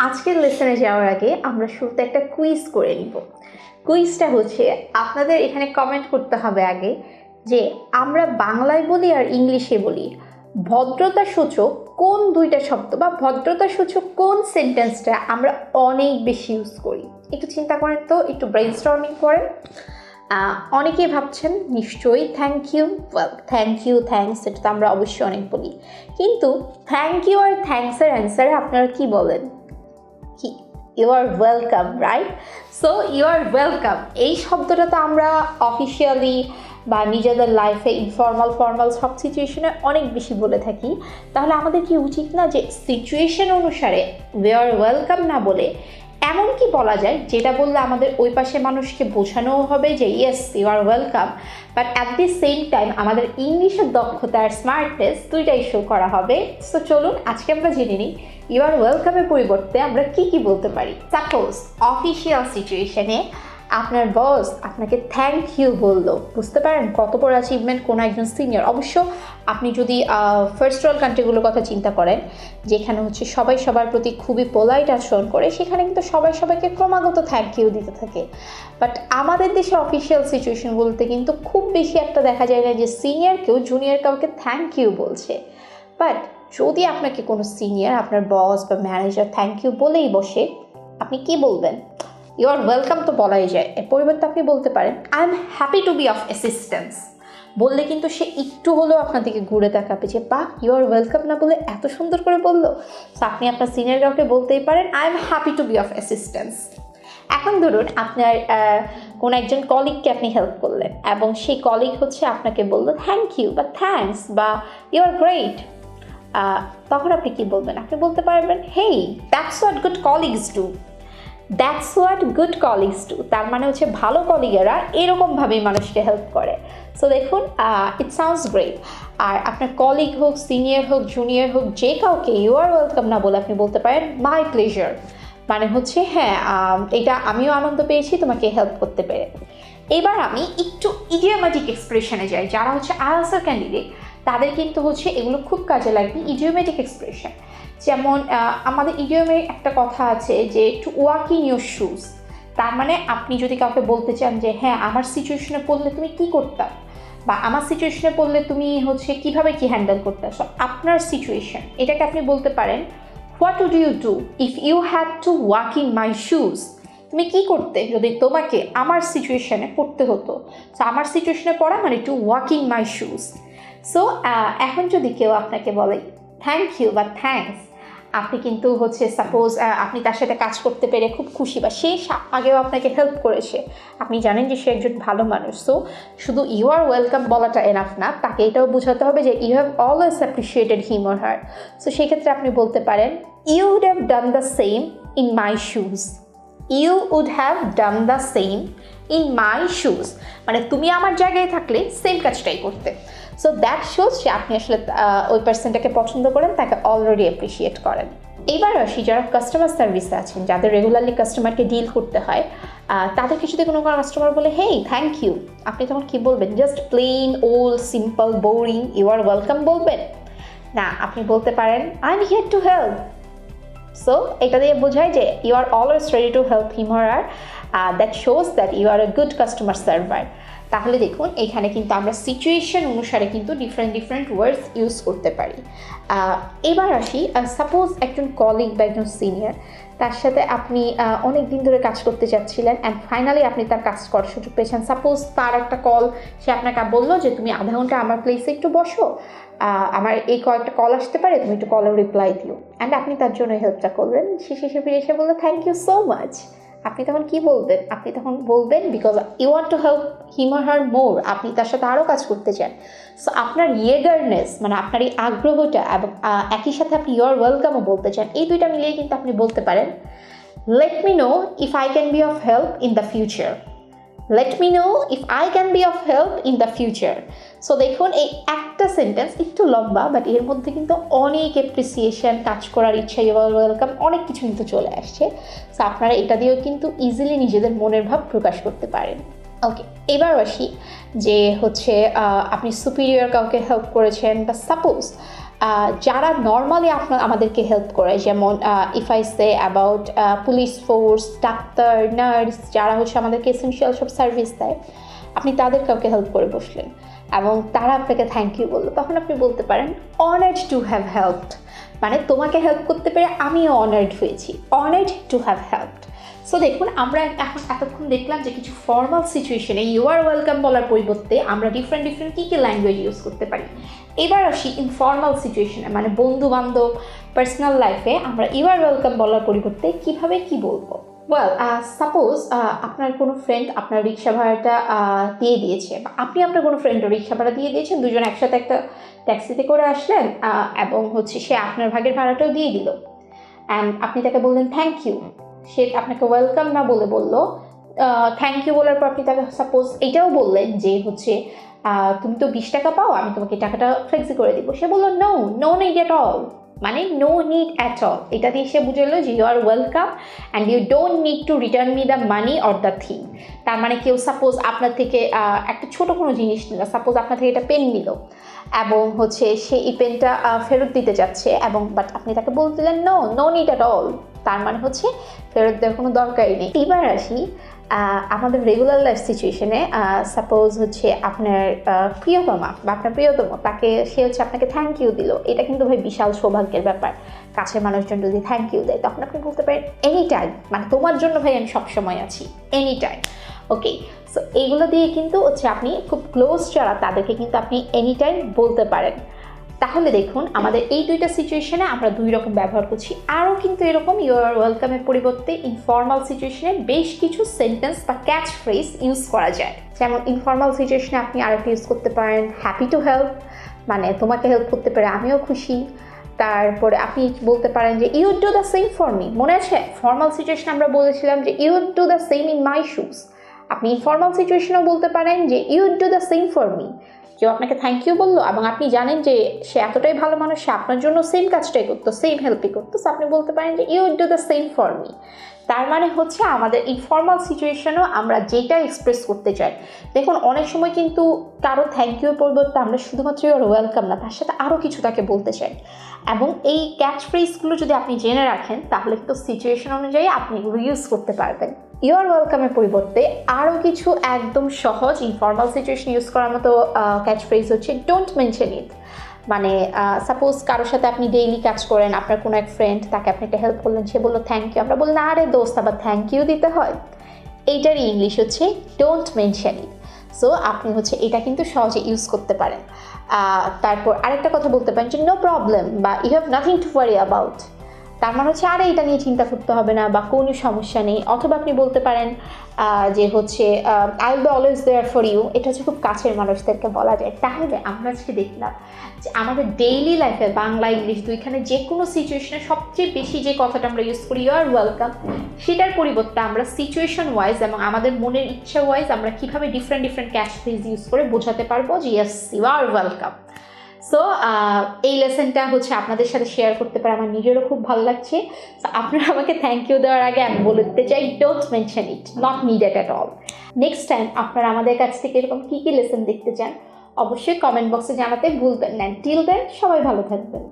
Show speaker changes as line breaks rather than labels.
আজকের লেসনে যাওয়ার আগে আমরা শুরুতে একটা কুইজ করে নিব। কুইজটা হচ্ছে আপনাদের এখানে কমেন্ট করতে হবে আগে যে আমরা বাংলায় বলি আর ইংলিশে বলি ভদ্রতা সূচক কোন দুইটা শব্দ বা ভদ্রতা সূচক কোন সেন্টেন্সটা আমরা অনেক বেশি ইউজ করি। একটু চিন্তা করেন তো, একটু ব্রেইনস্টর্মিং করেন। অনেকেই ভাবছেন নিশ্চয়ই thank you, thank you thanks এটা তো আমরা অবশ্যই অনেক বলি, কিন্তু থ্যাংক ইউ আর থ্যাঙ্কসের অ্যান্সারে আপনারা কি বলেন? কি you are welcome, right? So you are welcome এই শব্দটা তো আমরা অফিসিয়ালি বা নিজেদের লাইফে ফর্মাল সব সিচুয়েশনে অনেক বেশি বলে থাকি। তাহলে আমাদের কি উচিত না যে সিচুয়েশন অনুসারে উই আর ওয়েলকাম না বলে এমন কি বলা যায় যেটা বললে আমাদের ওই পাশে মানুষকে বোঝানোও হবে যে yes you are welcome, but at the same time আমাদের ইংলিশের দক্ষতা আর স্মার্টনেস দুইটাই শো করা হবে। সো চলুন আজকে আমরা জেনে নিই ইউ আর ওয়েলকামের পরিবর্তে আমরা কি বলতে পারি। সাপোজ অফিসিয়াল সিচুয়েশনে আপনার বস আপনাকে থ্যাংক ইউ বললো, বুঝতে পারেন কত বড় অ্যাচিভমেন্ট কোনো একজন সিনিয়র। অবশ্য আপনি যদি ফার্স্ট ওয়ার্ল্ড কান্ট্রিগুলোর কথা চিন্তা করেন যেখানে হচ্ছে সবাই সবার প্রতি খুবই পোলাইট আচরণ করে, সেখানে কিন্তু সবাই সবাইকে ক্রমাগত থ্যাংক ইউ দিতে থাকে। বাট আমাদের দেশে অফিসিয়াল সিচুয়েশন বলতে কিন্তু খুব বেশি একটা দেখা যায় না যে সিনিয়র কেউ জুনিয়র কাউকে থ্যাংক ইউ বলছে। বাট যদি আপনাকে কোনো সিনিয়র আপনার বস বা ম্যানেজার থ্যাংক ইউ বলেই বসে, আপনি কি বলবেন? ইউ আর ওয়েলকাম তো বলাই যায়, এর পরিবর্তে আপনি বলতে পারেন I am happy to be of assistance. বললে কিন্তু সে একটু হলেও আপনার দিকে ঘুরে তাকাবে যে বা ইউ আর ওয়েলকাম না বলে এত সুন্দর করে বললো। সো আপনি আপনার সিনিয়র কাউকে বলতেই পারেন I am happy to be of assistance. এখন ধরুন আপনার কোনো একজন কলিগকে আপনি হেল্প করলেন এবং সেই কলিগ হচ্ছে আপনাকে বললো থ্যাংক ইউ বা থ্যাঙ্কস বা ইউ আর গ্রেট। তখন আপনি কি বলবেন? আপনি বলতে পারবেন হেই that's what good colleagues do, that's what good colleagues do. তার মানে হচ্ছে ভালো কলিগেরা এরকমভাবেই মানুষকে হেল্প করে। সো দেখুন ইট সাউন্ডস গ্রেট। আর আপনার কলিগ হোক, সিনিয়র হোক, জুনিয়র হোক, যে কাউকে ইউ আর ওয়েলকাম না বলে আপনি বলতে পারেন মাই প্লেজার। মানে হচ্ছে হ্যাঁ এটা আমিও আনন্দ পেয়েছি তোমাকে হেল্প করতে পেরে। এবার আমি একটু ইডিওম্যাটিক এক্সপ্রেশনে যাই। যারা হচ্ছে আইএলটিএস ক্যান্ডিডেট তাদের কিন্তু হচ্ছে এগুলো খুব কাজে লাগবে, ইডিওম্যাটিক এক্সপ্রেশন। যেমন আমাদের ইডিওমে একটা কথা আছে যে two walk in your shoes. তার মানে আপনি যদি কাউকে বলতে চান যে হ্যাঁ আমার সিচুয়েশনে পড়লে তুমি কি করতাম, বা আমার সিচুয়েশনে পড়লে তুমি হচ্ছে কিভাবে কি হ্যান্ডেল করতে, সো আপনার সিচুয়েশন এটাকে আপনি বলতে পারেন what would you do if you had to walk in my shoes. তুমি কি করতে যদি তোমাকে আমার সিচুয়েশনে পড়তে হতো। সো আমার সিচুয়েশনে পড়া মানে two walk in my shoes. So এখন যদি কেউ আপনাকে বলে থ্যাংক ইউ বা থ্যাঙ্কস, আপনি কিন্তু হচ্ছে সাপোজ আপনি তার সাথে কাজ করতে পেরে খুব খুশি বা সে আগেও আপনাকে হেল্প করেছে, আপনি জানেন যে সে একজন ভালো মানুষ। সো শুধু ইউ আর ওয়েলকাম বলাটা এনাফ না, তাকে এটাও বোঝাতে হবে যে you have always appreciated him or her. So সেক্ষেত্রে আপনি বলতে পারেন you would have done the same in my shoes. You would have done the same in my shoes, মানে তুমি আমার জায়গায় থাকলে সেম কাজটাই করতে। সো দ্যাট শোজ যে আপনি আসলে ওই পার্সনটাকে পছন্দ করেন, তাকে অলরেডি অ্যাপ্রিসিয়েট করেন। এবার আসি যারা কাস্টমার সার্ভিসে আছেন, যাদের রেগুলারলি কাস্টমারকে ডিল করতে হয়, তাদেরকে যদি কোনো কাস্টমার বলে হেই থ্যাংক ইউ, আপনি তখন কি বলবেন? Just plain old simple boring you are welcome বলবেন না, আপনি বলতে পারেন I am here to help. So এটা দিয়ে বোঝায় যে you are always ready to help him or her, that shows that you are a good customer server. তাহলে দেখুন এখানে কিন্তু আমরা সিচুয়েশন অনুসারে কিন্তু ডিফারেন্ট ওয়ার্ডস ইউজ করতে পারি। এবার আসি সাপোজ একজন কলিগ বা একজন সিনিয়র, তার সাথে আপনি অনেক দিন ধরে কাজ করতে চাচ্ছিলেন অ্যান্ড ফাইনালি আপনি তার কাজ করার সুযোগ পেয়েছেন। সাপোজ তার একটা কল, সে আপনাকে বললো যে তুমি আধা ঘন্টা আমার প্লেসে একটু বসো, আমার এই কয়েকটা কল আসতে পারে, তুমি একটু কলের রিপ্লাই দিও, অ্যান্ড আপনি তার জন্য হেল্পটা করলেন। শেষে ফিরে এসে বললো থ্যাংক ইউ সো মাচ। আপনি তখন কি বলবেন? আপনি তখন বলবেন because you want to help him or her more, আপনি তার সাথে আরও কাজ করতে চান। সো আপনার ইয়েগারনেস মানে আপনার এই আগ্রহটা এবং একই সাথে আপনি ইউ আর ওয়েলকামও বলতে চান, এই দুইটা মিলিয়ে কিন্তু আপনি বলতে পারেন let me know if I can be of help in the future. Let me know if I can be of help in the future. So দেখুন এই একটা সেন্টেন্স একটু লম্বা, বাট এর মধ্যে কিন্তু অনেক অ্যাপ্রিসিয়েশন, কাজ করার ইচ্ছা, ইউ আর ওয়েলকাম, অনেক কিছু কিন্তু চলে আসছে। সো আপনারা এটা দিয়েও কিন্তু ইজিলি নিজেদের মনের ভাব প্রকাশ করতে পারেন। ওকে, এবার আসি যে হচ্ছে আপনি সুপিরিয়র কাউকে হেল্প করেছেন, বা সাপোজ যারা নর্মালি আমাদেরকে হেল্প করে, যেমন if I say about police force, doctor, nurse, যারা হচ্ছে আমাদেরকে এসেনশিয়াল সব সার্ভিস দেয়, আপনি তাদের কাউকে হেল্প করে বসলেন এবং তারা আপনাকে থ্যাংক ইউ বললো, তখন আপনি বলতে পারেন অনার্ড টু হ্যাভ হেল্পড, মানে তোমাকে হেল্প করতে পেরে আমিও অনার্ড হয়েছি, honoured to have helped. So দেখুন, আমরা এখন এতক্ষণ দেখলাম যে কিছু ফর্মাল সিচুয়েশনে ইউ আর ওয়েলকাম বলার পরিবর্তে আমরা ডিফারেন্ট কী কী ল্যাঙ্গুয়েজ ইউজ করতে পারি। এবার আসি ইনফর্মাল সিচুয়েশনে, মানে বন্ধু বান্ধব, পার্সোনাল লাইফে আমরা ইউ আর ওয়েলকাম বলার পরিবর্তে কীভাবে কী বলবো। ওয়েল, সাপোজ আপনার কোনো ফ্রেন্ড আপনার রিক্সা ভাড়াটা দিয়ে দিয়েছে, বা আপনি আপনার কোনো ফ্রেন্ডের রিক্সা ভাড়া দিয়ে দিয়েছেন, দুজন একসাথে একটা ট্যাক্সিতে করে আসলেন এবং হচ্ছে সে আপনার ভাগের ভাড়াটাও দিয়ে দিল, অ্যান্ড আপনি তাকে বললেন থ্যাংক ইউ। সে আপনাকে ওয়েলকাম না বলে বললো থ্যাংক ইউ বলার পর আপনি তাকে সাপোজ এইটাও বললেন যে হচ্ছে তুমি তো 20 টাকা পাও, আমি তোমাকে টাকাটা ফ্লেক্সি করে দিব। সে বললো no, no need at all, মানে নো নিড অ্যাট অল। এটা দিয়ে সে বুঝলো যে you are welcome and you don't need to return me the money or the thing. তার মানে কেউ সাপোজ আপনার থেকে একটা ছোটো কোনো জিনিস নিল, সাপোজ আপনার থেকে একটা পেন নিল এবং হচ্ছে সে এই পেনটা ফেরত দিতে যাচ্ছে, এবং বাট আপনি তাকে বলতে দিলেন no, no need at all, তার মানে হচ্ছে ফেরত দেওয়ার কোনো দরকারই নেই। এবার আসি আমাদের রেগুলার লাইফ সিচুয়েশনে, সাপোজ হচ্ছে আপনার প্রিয়তমা বা আপনার প্রিয়তম, তাকে সে হচ্ছে আপনাকে থ্যাংক ইউ দিল। এটা কিন্তু ভাই বিশাল সৌভাগ্যের ব্যাপার, কাছের মানুষজন যদি থ্যাংক ইউ দেয়, তখন আপনি বলতে পারেন এনি টাইম, মানে তোমার জন্য ভাই আমি সবসময় আছি, এনি টাইম। ওকে, সো এইগুলো দিয়ে কিন্তু হচ্ছে আপনি খুব ক্লোজ যারা, তাদেরকে কিন্তু আপনি এনি টাইম বলতে পারেন। তাহলে দেখুন, আমাদের এই দুইটা সিচুয়েশনে আমরা দুই রকম ব্যবহার করছি। আরও কিন্তু এরকম ইউ আর ওয়েলকামের পরিবর্তে ইনফর্মাল সিচুয়েশনে বেশ কিছু সেন্টেন্স বা ক্যাচ ফ্রেজ ইউজ করা যায়। যেমন ইনফর্মাল সিচুয়েশনে আপনি আরেকটা ইউজ করতে পারেন হ্যাপি টু হেল্প, মানে তোমাকে হেল্প করতে পেরে আমিও খুশি। তারপরে আপনি বলতে পারেন যে you would do the same for me. মনে আছে ফর্মাল সিচুয়েশনে আমরা বলেছিলাম যে you would do the same in my shoes. আপনি ইনফর্মাল সিচুয়েশনেও বলতে পারেন যে you would do the same for me. কেউ আপনাকে থ্যাংক ইউ বললো এবং আপনি জানেন যে সে এতটাই ভালো মানুষ, সে আপনার জন্য সেম কাজটাই করতো, সেম হেল্পই করতো, সো আপনি বলতে পারেন যে you would do the same for me. তার মানে হচ্ছে আমাদের ইনফর্মাল সিচুয়েশনও আমরা যেটা এক্সপ্রেস করতে চাই। দেখুন, অনেক সময় কিন্তু কারো থ্যাংক ইউর পরিবর্তে আমরা শুধুমাত্র ইউর ওয়েলকাম না, তার সাথে আরও কিছু তাকে বলতে চাই, এবং এই ক্যাচ ফ্রেজগুলো যদি আপনি জেনে রাখেন তাহলে কিন্তু সিচুয়েশন অনুযায়ী আপনি এগুলো ইউজ করতে পারবেন। ইউ আর ওয়েলকামের পরিবর্তে আরও কিছু একদম সহজ ইনফর্মাল সিচুয়েশন ইউজ করার মতো ক্যাচ ফ্রেজ হচ্ছে ডোন্ট মেনশন ইট। মানে সাপোজ কারোর সাথে আপনি ডেইলি কাজ করেন, আপনার কোনো এক ফ্রেন্ড, তাকে আপনি একটা হেল্প করলেন, সে বললো থ্যাংক ইউ, আমরা বললাম আরে দোস্ত আবার থ্যাংক ইউ দিতে হয়, এইটারই ইংলিশ হচ্ছে ডোন্ট মেনশন ইট। সো আপনি হচ্ছে এটা কিন্তু সহজে ইউজ করতে পারেন। তারপর আরেকটা কথা বলতে পারেন যে নো প্রবলেম বা you have nothing to worry about. তার মানে হচ্ছে আরে এটা নিয়ে চিন্তা করতে হবে না বা কোনো সমস্যা নেই। অথবা আপনি বলতে পারেন যে হচ্ছে I will be always there for you. এটা হচ্ছে খুব কাছের মানুষদেরকে বলা যায়। তাহলে আমরা আজকে দেখলাম যে আমাদের ডেইলি লাইফে বাংলা ইংলিশ দুইখানে যে কোনো সিচুয়েশনে সবচেয়ে বেশি যে কথাটা আমরা ইউজ করি ইউ আর ওয়েলকাম, সেটার পরিবর্তে আমরা সিচুয়েশন ওয়াইজ এবং আমাদের মনের ইচ্ছা ওয়াইজ আমরা কীভাবে ডিফারেন্ট ক্যাচ ফ্রেজ ইউজ করে বোঝাতে পারবো যে yes you are welcome. So এই লেসনটা হচ্ছে আপনাদের সাথে শেয়ার করতে পারে আমার নিজেরও খুব ভালো লাগছে। সো আপনারা আমাকে থ্যাংক ইউ দেওয়ার আগে আমি বলতে চাই don't mention it, not needed at all. Next time আপনারা আমাদের কাছ থেকে এরকম কী কী লেসন দেখতে চান অবশ্যই কমেন্ট বক্সে জানাতে ভুলবেন না। টিল দেন সবাই ভালো থাকবেন।